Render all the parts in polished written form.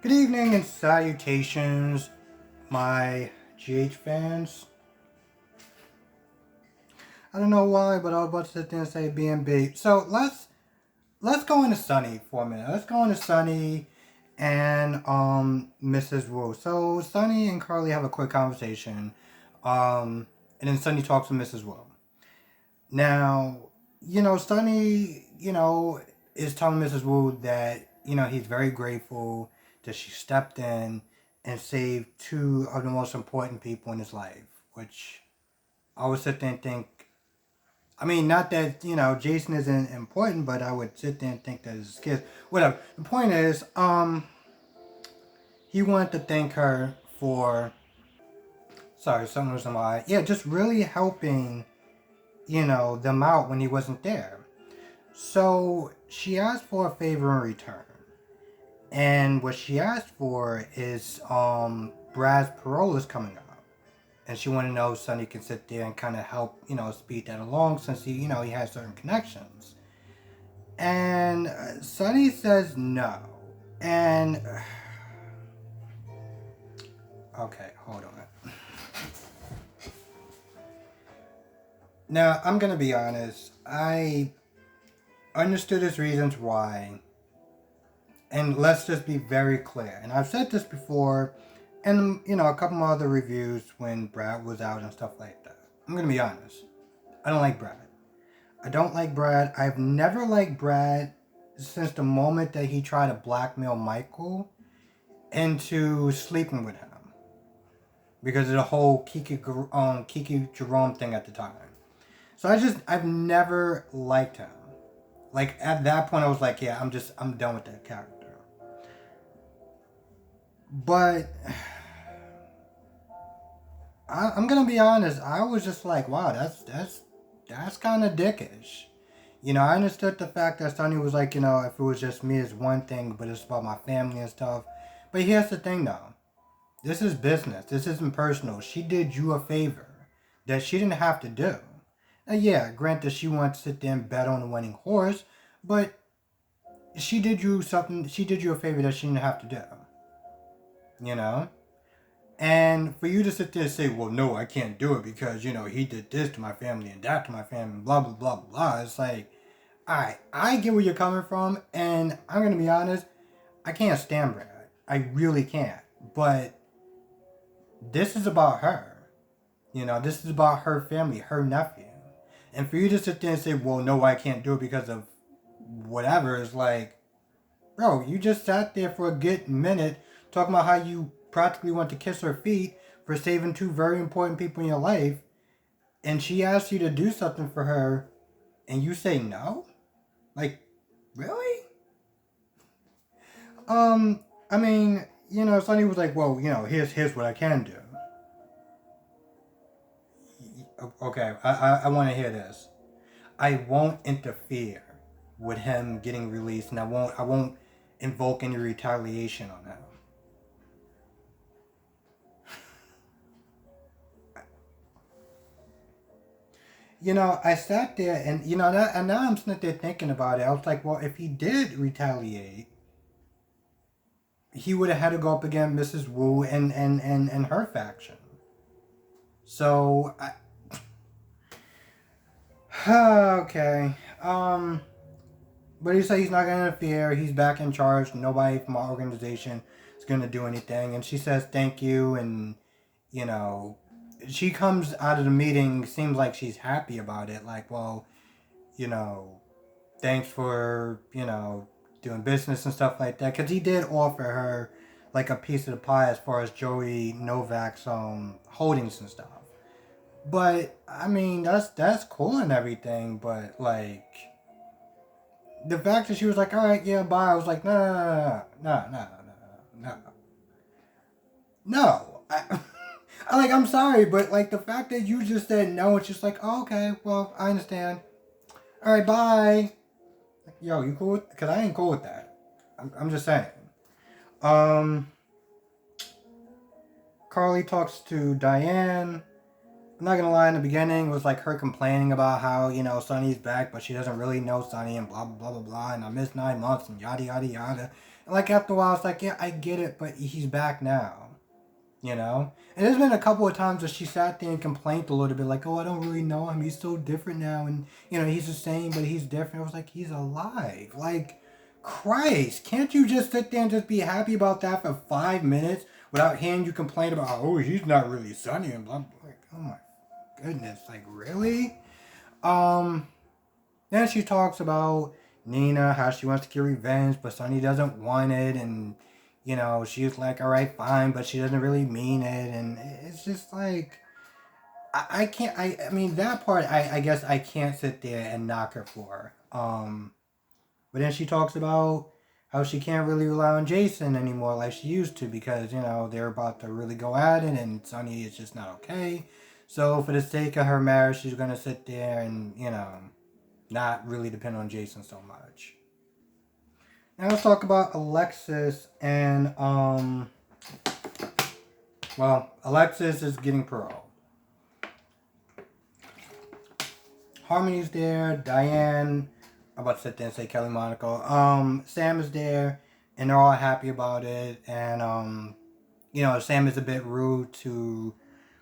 Good evening and salutations, my GH fans. I don't know why, but I was about to sit there and say BNB. So let's go into Sunny for a minute. Let's go into Sunny and Mrs. Wu. So Sunny and Carly have a quick conversation, and then Sunny talks to Mrs. Wu. Now, Sunny, is telling Mrs. Wu that he's very grateful that she stepped in and saved two of the most important people in his life, which I would sit there and think, I mean, not that, Jason isn't important, but I would sit there and think that his kids, whatever. The point is, he wanted to thank her for, sorry, something was in my eye. Yeah, just really helping, them out when he wasn't there. So she asked for a favor in return. And what she asked for is Brad's parole is coming up. And she wanted to know if Sonny can sit there and kind of help, speed that along since he has certain connections. And Sonny says no. And okay, hold on. Now, I'm going to be honest. I understood his reasons why. And let's just be very clear. And I've said this before, and a couple of other reviews when Brad was out and stuff like that. I'm gonna be honest. I don't like Brad. I don't like Brad. I've never liked Brad since the moment that he tried to blackmail Michael into sleeping with him because of the whole Kiki Jerome thing at the time. So I've never liked him. Like at that point, I was like, yeah, I'm done with that character. But I'm gonna be honest. I was just like, wow, that's kind of dickish. I understood the fact that Sonny was like, if it was just me, it's one thing, but it's about my family and stuff. But here's the thing, though. This is business. This isn't personal. She did you a favor that she didn't have to do. Now, yeah, granted, she wanted to sit there and bet on the winning horse, but she did you something. She did you a favor that she didn't have to do. And for you to sit there and say, well, no, I can't do it because, he did this to my family and that to my family, blah, blah, blah, blah. It's like, alright, I get where you're coming from, and I'm going to be honest, I can't stand Brad. I really can't. But this is about her. This is about her family, her nephew. And for you to sit there and say, well, no, I can't do it because of whatever, is like, bro, you just sat there for a good minute talking about how you practically want to kiss her feet for saving two very important people in your life, and she asks you to do something for her, and you say no? Like, really? I mean, Sonny was like, well, here's what I can do. Okay, I want to hear this. I won't interfere with him getting released, and I won't invoke any retaliation on him. I sat there and and now I'm sitting there thinking about it. I was like, well, if he did retaliate, he would have had to go up against Mrs. Wu and her faction. So, okay. But he said he's not gonna interfere. He's back in charge. Nobody from our organization is gonna do anything. And she says thank you, and you know, she comes out of the meeting. Seems like she's happy about it. Like, well, you know, thanks for doing business and stuff like that. Because he did offer her like a piece of the pie as far as Joey Novak's holdings and stuff. But I mean, that's cool and everything. But like, the fact that she was like, all right, yeah, bye. I was like, no. No. I'm sorry, but like the fact that you just said no, it's just like, oh, okay, well, I understand. All right, bye. Yo, you cool? Because I ain't cool with that. I'm just saying. Um, Carly talks to Diane. I'm not gonna lie, in the beginning, it was like her complaining about how, Sonny's back, but she doesn't really know Sonny and blah, blah, blah, blah, blah, and I missed 9 months and yada, yada, yada. Like after a while, it's like, yeah, I get it, but he's back now. You know? And there's been a couple of times that she sat there and complained a little bit, like, oh, I don't really know him. He's so different now. And, he's the same, but he's different. I was like, he's alive. Like, Christ, can't you just sit there and just be happy about that for 5 minutes without hearing you complain about, oh, he's not really sunny and blah, blah. Like, oh my goodness. Like, really? Um, then she talks about Nina, how she wants to get revenge, but Sonny doesn't want it, and she's like, all right, fine, but she doesn't really mean it, and it's just like, I can't, I mean, that part, I guess I can't sit there and knock her for. But then she talks about how she can't really rely on Jason anymore like she used to because, they're about to really go at it, and Sonny is just not okay. So for the sake of her marriage, she's going to sit there and, not really depend on Jason so much. Now let's talk about Alexis and Alexis is getting parole. Harmony's there, Diane, I'm about to sit there and say Kelly Monaco. Sam is there, and they're all happy about it, and Sam is a bit rude to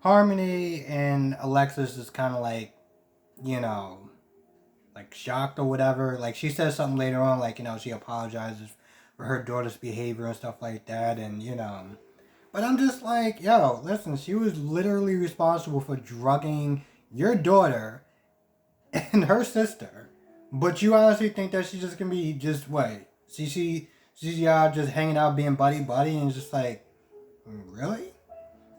Harmony, and Alexis is kind of like, like shocked or whatever. Like she says something later on, like she apologizes for her daughter's behavior and stuff like that, and But I'm just like, yo, listen, she was literally responsible for drugging your daughter and her sister, but you honestly think that she's just gonna be just what? She's y'all just hanging out being buddy buddy and just like, really?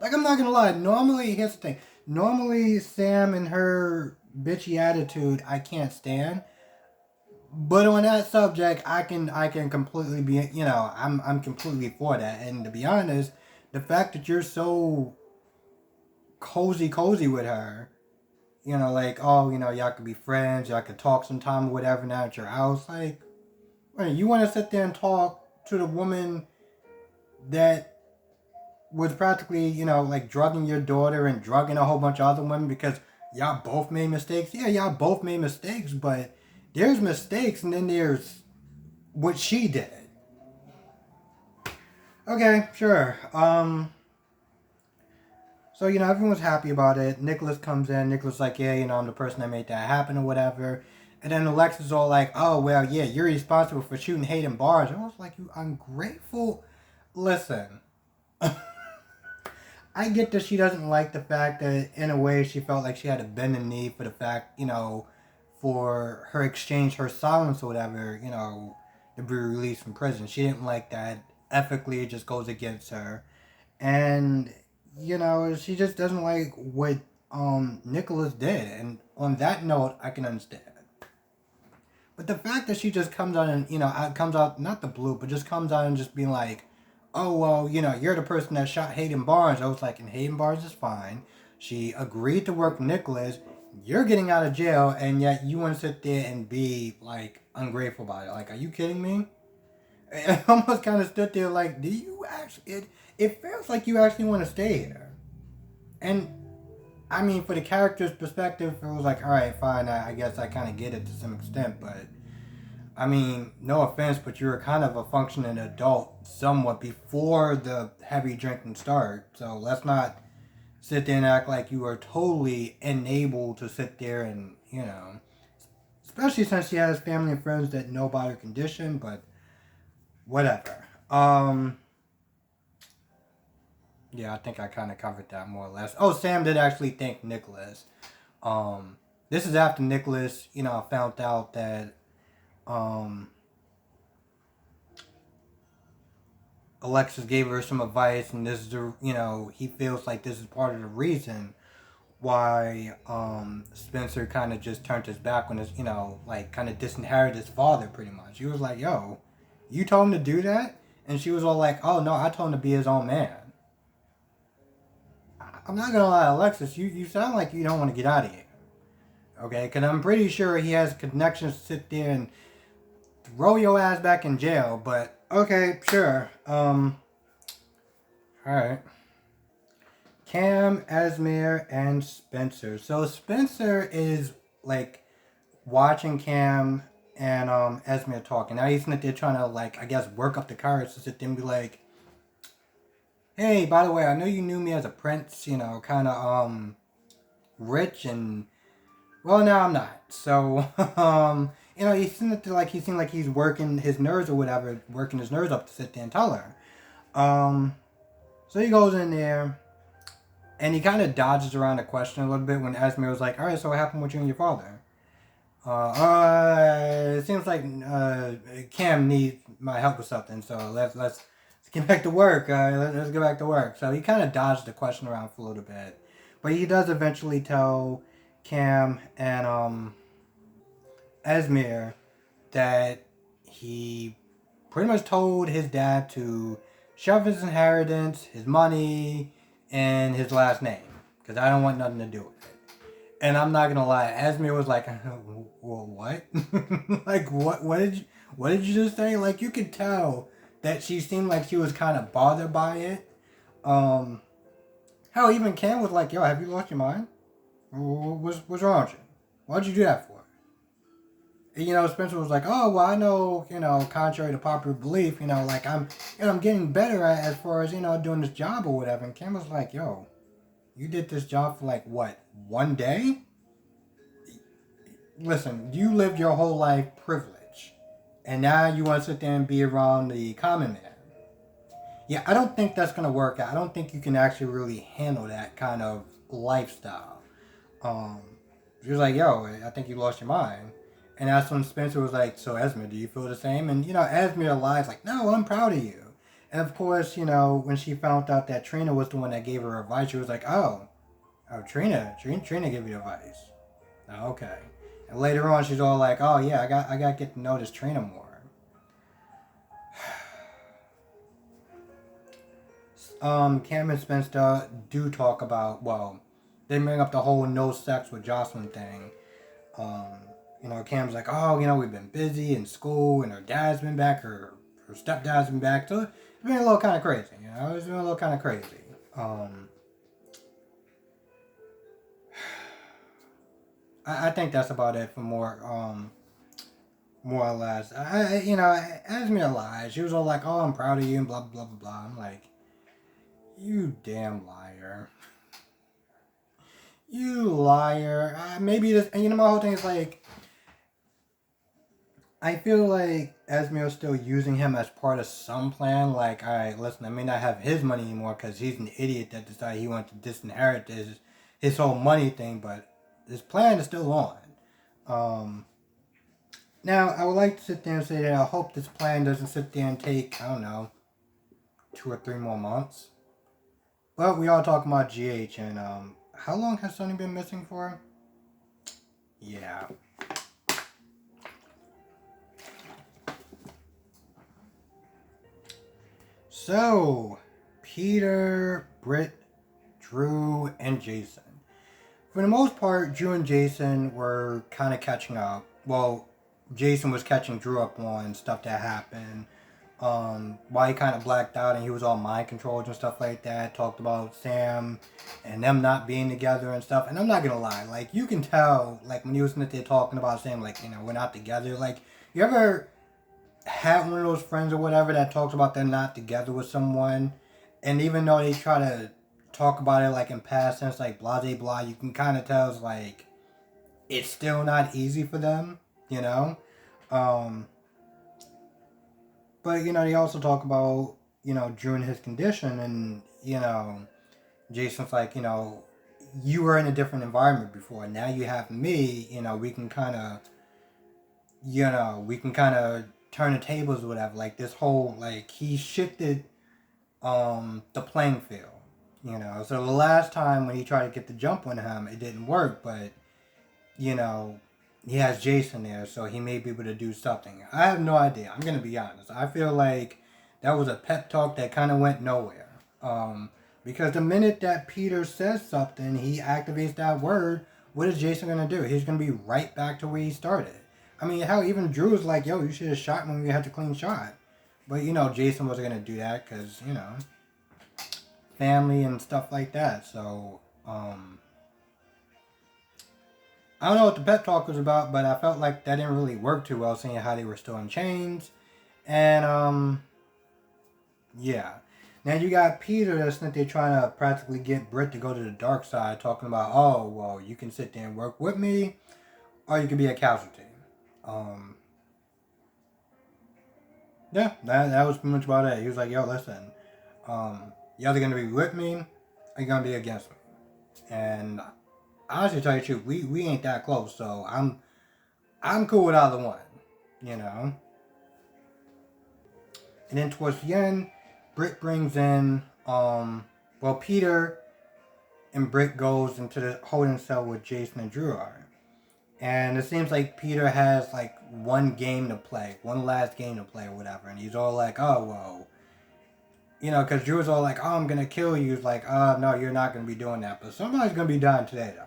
Like I'm not gonna lie. Normally, here's the thing. Normally, Sam and her bitchy attitude, I can't stand. But on that subject, I can completely be I'm completely for that. And to be honest, the fact that you're so cozy with her, like oh y'all could be friends, y'all could talk sometime or whatever. Now at your house, like, wait, you want to sit there and talk to the woman that was practically like drugging your daughter and drugging a whole bunch of other women because y'all both made mistakes. Yeah, y'all both made mistakes, but there's mistakes and then there's what she did. Okay, sure. So everyone's happy about it. Nicholas comes in. Nicholas like, yeah, I'm the person that made that happen or whatever. And then Alexis all like, oh well, yeah, you're responsible for shooting Hayden bars. I was like, you ungrateful. Listen. I get that she doesn't like the fact that, in a way, she felt like she had to bend the knee for the fact, for her exchange, her silence or whatever, to be released from prison. She didn't like that. Ethically, it just goes against her. And, she just doesn't like what Nicholas did. And on that note, I can understand. But the fact that she just comes out and, comes out, not the blue, but just comes out and just being like, oh, well, you're the person that shot Hayden Barnes. I was like, and Hayden Barnes is fine. She agreed to work with Nicholas. You're getting out of jail, and yet you want to sit there and be, like, ungrateful about it. Like, are you kidding me? I almost kind of stood there like, do you actually... It feels like you actually want to stay here. And, I mean, for the character's perspective, it was like, all right, fine, I guess I kind of get it to some extent, but... I mean, no offense, but you were kind of a functioning adult somewhat before the heavy drinking start. So let's not sit there and act like you are totally enabled to sit there and, especially since she has family and friends that know about her condition, but whatever. Yeah, I think I kind of covered that more or less. Oh, Sam did actually thank Nicholas. This is after Nicholas, found out that Alexis gave her some advice, and this is the he feels like this is part of the reason why Spencer kind of just turned his back on his like kind of disinherited his father pretty much. He was like, "Yo, you told him to do that," and she was all like, "Oh no, I told him to be his own man." I'm not gonna lie, Alexis, you sound like you don't want to get out of here, okay? Because I'm pretty sure he has connections to sit there and throw your ass back in jail, but okay, sure. Alright. Cam, Esmer, and Spencer. So Spencer is like watching Cam and Esme are talking. Now he's that they're trying to like I guess work up the courage to sit there and be like, hey, by the way, I know you knew me as a prince, you know, kind of rich and well, now I'm not. So you know, he seemed like he's working his nerves or whatever, working his nerves up to sit there and tell her. Um, so he goes in there and he kind of dodges around the question a little bit when Esme was like, all right, so what happened with you and your father? It seems like Cam needs my help with something, so let's get back to work. Let's get back to work. So he kind of dodged the question around for a little bit, but he does eventually tell Cam and Esmir that he pretty much told his dad to shove his inheritance, his money, and his last name because I don't want nothing to do with it. And I'm not gonna lie, Esme was like, "Well, what? Like, what? What did you? What did you just say?" Like, you could tell that she seemed like she was kind of bothered by it. Um, Hell, even Cam was like, "Yo, have you lost your mind? What's wrong with you? Why'd you do that for?" And, you know, Spencer was like, "Oh, well, I know, you know, contrary to popular belief, you know, like I'm getting better at as far as you know doing this job or whatever." And Cam was like, "Yo, you did this job for like what, 1 day? Listen, you lived your whole life privileged, and now you want to sit there and be around the common man. Yeah, I don't think that's gonna work out. I don't think you can actually really handle that kind of lifestyle." Um, she was like, "Yo, I think you lost your mind." And that's when Spencer was like, "So Esme, do you feel the same?" And you know, Esme lies like, "No, I'm proud of you." And of course, you know, when she found out that Trina was the one that gave her advice, she was like, "Oh, Trina gave you advice. Oh, okay." And later on, she's all like, "Oh yeah, I got to get to know this trainer more." Cam and Spencer do talk about they bring up the whole no sex with Jocelyn thing. Um, you know, Cam's like, "Oh, you know, we've been busy in school, and her dad's been back, her stepdad's been back, so it's been a little kind of crazy. You know, it's been a little kind of crazy." Um, I think that's about it for more or less. You know, Esme lied. She was all like, "Oh, I'm proud of you," and blah blah blah blah. I'm like, you damn liar. You liar. Maybe this, and you know, my whole thing is like, I feel like Esmer's still using him as part of some plan. Like, alright, listen, I may not have his money anymore because he's an idiot that decided he wanted to disinherit his whole money thing, but his plan is still on. Um, Now, I would like to sit there and say that I hope this plan doesn't sit there and take, I don't know, 2 or 3 more months. But we are talking about GH, and how long has Sonny been missing for? Yeah. So, Peter, Britt, Drew, and Jason. For the most part, Drew and Jason were kind of catching up. Well, Jason was catching Drew up on stuff that happened. Why he kind of blacked out and he was all mind controlled and stuff like that. Talked about Sam and them not being together and stuff. And I'm not gonna lie, like you can tell, like when he was in there talking about Sam, like you know we're not together. Like you ever had one of those friends or whatever that talks about they're not together with someone, and even though they try to talk about it like in past tense, like blah blah blah, you can kind of tell it's like it's still not easy for them, you know. Um, but you know they also talk about you know Drew and his condition, and you know Jason's like you know you were in a different environment before. Now you have me. You know we can kind of turn the tables or whatever. Like this whole like he shifted the playing field. You know, so the last time when he tried to get the jump on him, it didn't work. But you know, he has Jason there, so he may be able to do something. I have no idea. I'm gonna be honest. I feel like that was a pep talk that kind of went nowhere. Because the minute that Peter says something, he activates that word. What is Jason gonna do? He's gonna be right back to where he started. I mean, how even Drew's like, "Yo, you should have shot when we had the clean shot." But you know, Jason wasn't gonna do that because you know, family and stuff like that. So, I don't know what the pep talk was about, but I felt like that didn't really work too well, seeing how they were still in chains. And yeah. Now you got Peter that's that they're trying to practically get Britt to go to the dark side, talking about, oh well, you can sit there and work with me, or you could be a casualty. Um, yeah, that was pretty much about it. He was like, yo, listen, you either gonna be with me, or you're gonna be against me. And honestly, tell you the truth, we ain't that close, so I'm cool with either one, you know. And then towards the end, Britt brings in well, Peter and Britt goes into the holding cell with Jason and Drew are. And it seems like Peter has like one game to play, one last game to play or whatever. And he's all like, oh, well, you know, because Drew's all like, oh, I'm going to kill you. He's like, oh, no, you're not going to be doing that. But somebody's going to be dying today, though.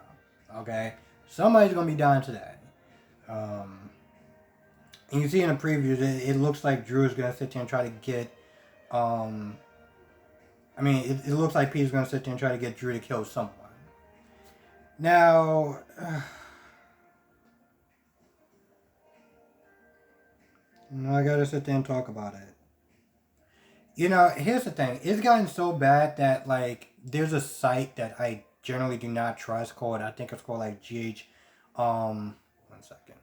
Okay? Somebody's going to be dying today. And you see in the previews, it looks like Drew's going to sit there and try to get, it looks like Peter's going to sit there and try to get Drew to kill someone. Now, I gotta sit there and talk about it. You know, here's the thing. It's gotten so bad that, like, there's a site that I generally do not trust called, I think it's called, like, one second.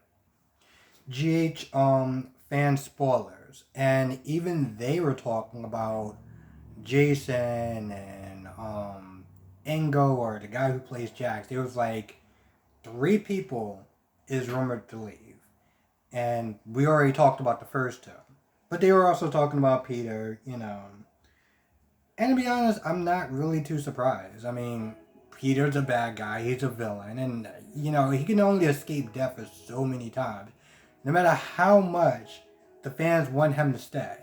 Fan Spoilers. And even they were talking about Jason and, Ingo, or the guy who plays Jax. There was, like, 3 people is rumored to leave. And we already talked about the first 2. But they were also talking about Peter, you know. And to be honest, I'm not really too surprised. I mean, Peter's a bad guy. He's a villain. And, you know, he can only escape death for so many times. No matter how much the fans want him to stay.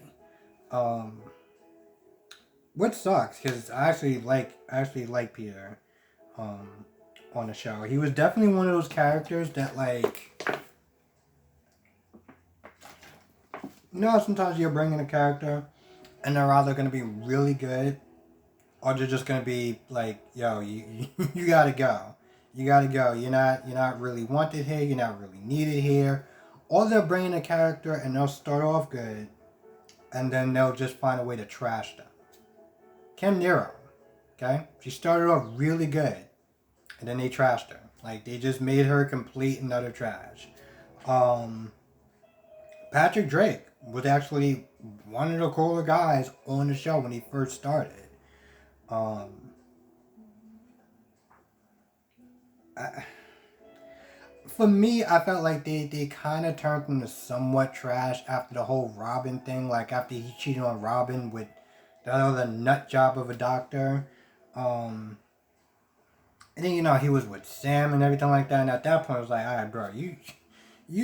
Which sucks, because I actually like Peter on the show. He was definitely one of those characters that, like... You know, sometimes you're bringing a character and they're either going to be really good or they're just going to be like, yo, you got to go. You got to go. You're not really wanted here. You're not really needed here. Or they're bringing a character and they'll start off good and then they'll just find a way to trash them. Kim Nero, okay? She started off really good and then they trashed her. Like, they just made her complete and utter trash. Patrick Drake was actually one of the cooler guys on the show when he first started. For me, I felt like they kind of turned him to somewhat trash after the whole Robin thing. Like, after he cheated on Robin with the other nut job of a doctor. And then, you know, he was with Sam and everything like that. And at that point, I was like, all right, bro, you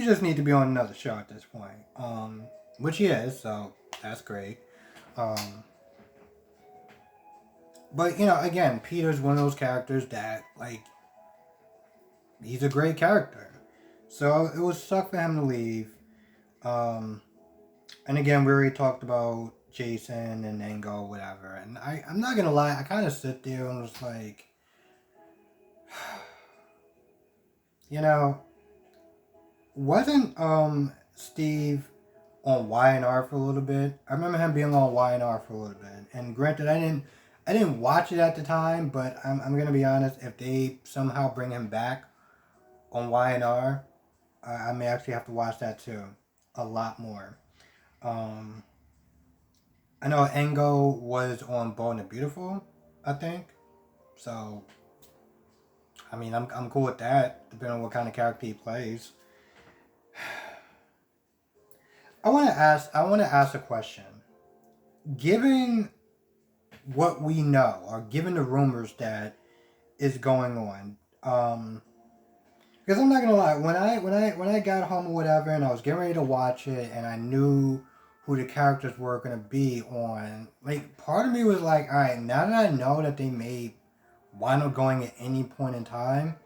just need to be on another show at this point. Which he is, so that's great. But, you know, again, Peter's one of those characters that, like, he's a great character. So it would suck for him to leave. And again, we already talked about Jason and Ango, whatever. And I'm not going to lie, I kind of sit there and was like, you know, wasn't Steve on Y&R for a little bit? I remember him being on Y&R for a little bit. And granted, I didn't watch it at the time, but I'm gonna be honest. If they somehow bring him back on Y&R, I may actually have to watch that too, a lot more. I know Engo was on Bold and the Beautiful, I think. So, I mean, I'm cool with that, depending on what kind of character he plays. I want to ask a question. Given what we know, or given the rumors that is going on, because I'm not gonna lie, when I got home or whatever, and I was getting ready to watch it, and I knew who the characters were gonna be on, like, part of me was like, all right, now that I know that they may wind up going at any point in time,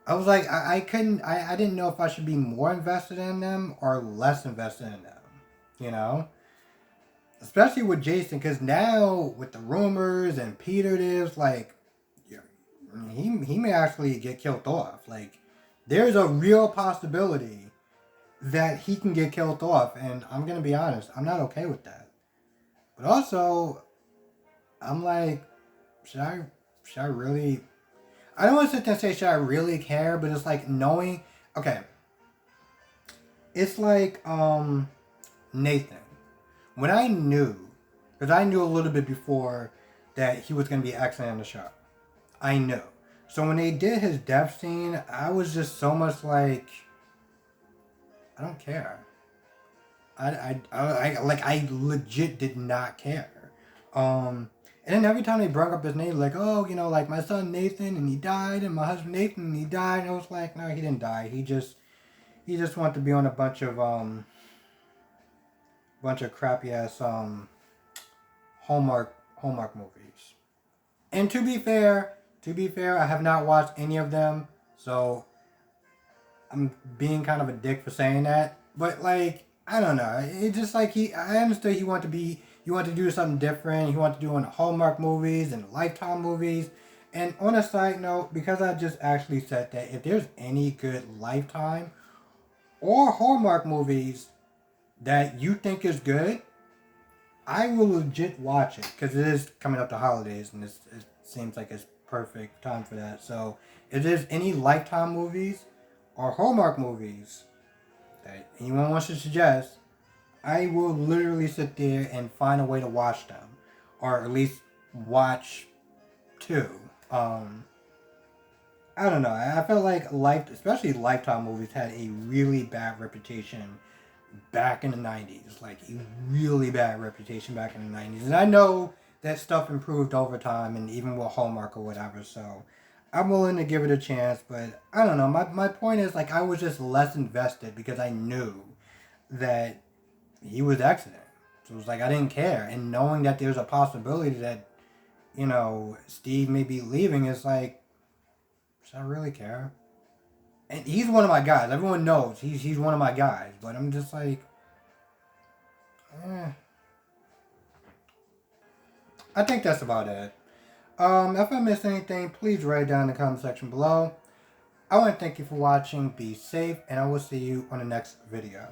I was like, I didn't know if I should be more invested in them or less invested in them, you know? Especially with Jason, because now with the rumors and Peter is like, he may actually get killed off. Like, there's a real possibility that he can get killed off, and I'm gonna be honest, I'm not okay with that. But also, I'm like, should I should I really? I don't want to sit there and say should I really care, but it's like knowing. Okay, it's like Nathan. When I knew, because I knew a little bit before that he was gonna be excellent on the show. I knew. So when they did his death scene, I was just so much like, I don't care. I legit did not care. And then every time they brought up his name, like, oh, you know, like my son Nathan and he died, and my husband Nathan and he died, and I was like, no, he didn't die. He just wanted to be on a bunch of crappy ass Hallmark movies. And to be fair, I have not watched any of them, so I'm being kind of a dick for saying that. But like, I don't know. It just like I understood he wanted to do something different. He wanted to do on Hallmark movies and Lifetime movies. And on a side note, because I just actually said that if there's any good Lifetime or Hallmark movies that you think is good, I will legit watch it because it is coming up to holidays and it seems like it's perfect time for that. So if there's any Lifetime movies or Hallmark movies that anyone wants to suggest, I will literally sit there and find a way to watch them, or at least watch two. I don't know. I felt like especially Lifetime movies, had a really bad reputation back in the 90s. Like a really bad reputation back in the 90s. And I know that stuff improved over time, and even with Hallmark or whatever. So I'm willing to give it a chance, but I don't know. My point is, like, I was just less invested because I knew that he was excellent. So it was like I didn't care. And knowing that there's a possibility that, Steve may be leaving, is like, should I really care? And he's one of my guys. Everyone knows he's one of my guys. But I'm just like, eh. I think that's about it. If I missed anything, please write it down in the comment section below. I want to thank you for watching. Be safe, and I will see you on the next video.